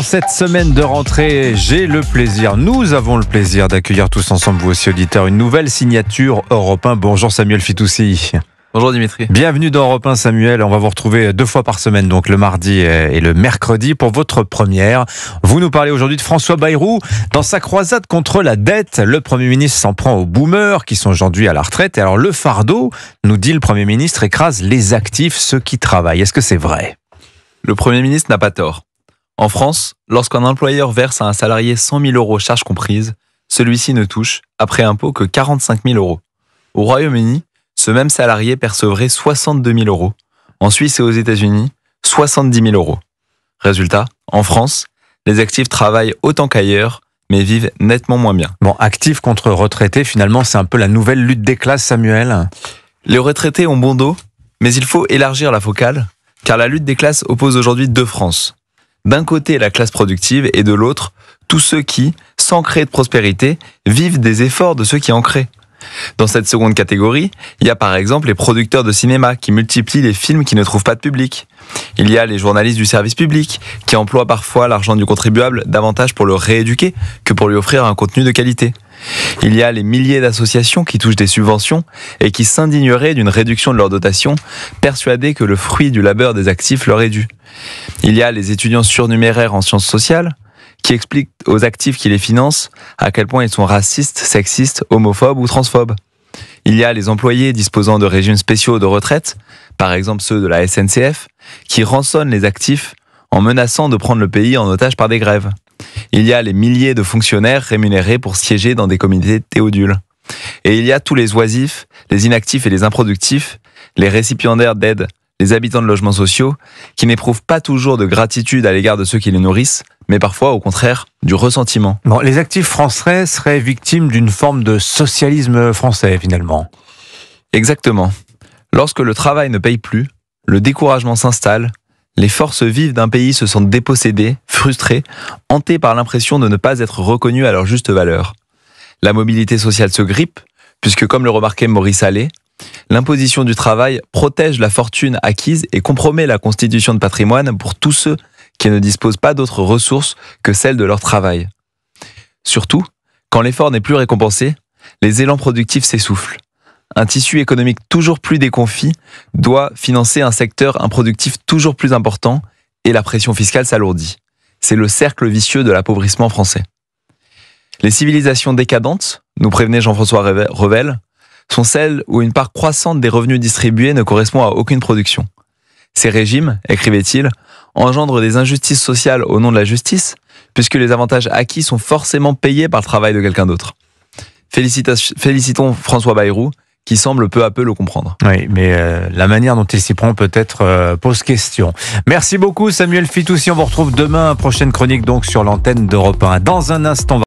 Cette semaine de rentrée, nous avons le plaisir d'accueillir tous ensemble, vous aussi auditeurs, une nouvelle signature Europe 1. Bonjour Samuel Fitoussi. Bonjour Dimitri. Bienvenue dans Europe 1 Samuel, on va vous retrouver 2 fois par semaine, donc le mardi et le mercredi pour votre première. Vous nous parlez aujourd'hui de François Bayrou. Dans sa croisade contre la dette, le Premier ministre s'en prend aux boomers qui sont aujourd'hui à la retraite. Et alors le fardeau, nous dit le Premier ministre, écrase les actifs, ceux qui travaillent. Est-ce que c'est vrai ? Le Premier ministre n'a pas tort. En France, lorsqu'un employeur verse à un salarié 100 000 euros charges comprises, celui-ci ne touche, après impôt, que 45 000 euros. Au Royaume-Uni, ce même salarié percevrait 62 000 euros. En Suisse et aux États-Unis, 70 000 euros. Résultat, en France, les actifs travaillent autant qu'ailleurs, mais vivent nettement moins bien. Bon, actifs contre retraités, finalement, c'est un peu la nouvelle lutte des classes, Samuel. Les retraités ont bon dos, mais il faut élargir la focale, car la lutte des classes oppose aujourd'hui 2 France. D'un côté, la classe productive, et de l'autre, tous ceux qui, sans créer de prospérité, vivent des efforts de ceux qui en créent. Dans cette seconde catégorie, il y a par exemple les producteurs de cinéma qui multiplient les films qui ne trouvent pas de public. Il y a les journalistes du service public qui emploient parfois l'argent du contribuable davantage pour le rééduquer que pour lui offrir un contenu de qualité. Il y a les milliers d'associations qui touchent des subventions et qui s'indigneraient d'une réduction de leur dotation, persuadés que le fruit du labeur des actifs leur est dû. Il y a les étudiants surnuméraires en sciences sociales qui expliquent aux actifs qui les financent à quel point ils sont racistes, sexistes, homophobes ou transphobes. Il y a les employés disposant de régimes spéciaux de retraite, par exemple ceux de la SNCF, qui rançonnent les actifs en menaçant de prendre le pays en otage par des grèves. Il y a les milliers de fonctionnaires rémunérés pour siéger dans des comités théodules. Et il y a tous les oisifs, les inactifs et les improductifs, les récipiendaires d'aide, les habitants de logements sociaux, qui n'éprouvent pas toujours de gratitude à l'égard de ceux qui les nourrissent, mais parfois, au contraire, du ressentiment. Bon, les actifs français seraient victimes d'une forme de socialisme français, finalement. Exactement. Lorsque le travail ne paye plus, le découragement s'installe, les forces vives d'un pays se sentent dépossédées, frustrées, hantées par l'impression de ne pas être reconnues à leur juste valeur. La mobilité sociale se grippe, puisque comme le remarquait Maurice Allais, l'imposition du travail protège la fortune acquise et compromet la constitution de patrimoine pour tous ceux qui ne disposent pas d'autres ressources que celles de leur travail. Surtout, quand l'effort n'est plus récompensé, les élans productifs s'essoufflent. Un tissu économique toujours plus déconfit doit financer un secteur improductif toujours plus important et la pression fiscale s'alourdit. C'est le cercle vicieux de l'appauvrissement français. Les civilisations décadentes, nous prévenait Jean-François Revel, sont celles où une part croissante des revenus distribués ne correspond à aucune production. Ces régimes, écrivait-il, engendrent des injustices sociales au nom de la justice, puisque les avantages acquis sont forcément payés par le travail de quelqu'un d'autre. Félicitons François Bayrou, qui semble peu à peu le comprendre. Oui, mais la manière dont il s'y prend peut-être pose question. Merci beaucoup Samuel Fitoussi, on vous retrouve demain, prochaine chronique donc sur l'antenne d'Europe 1. Dans un instant,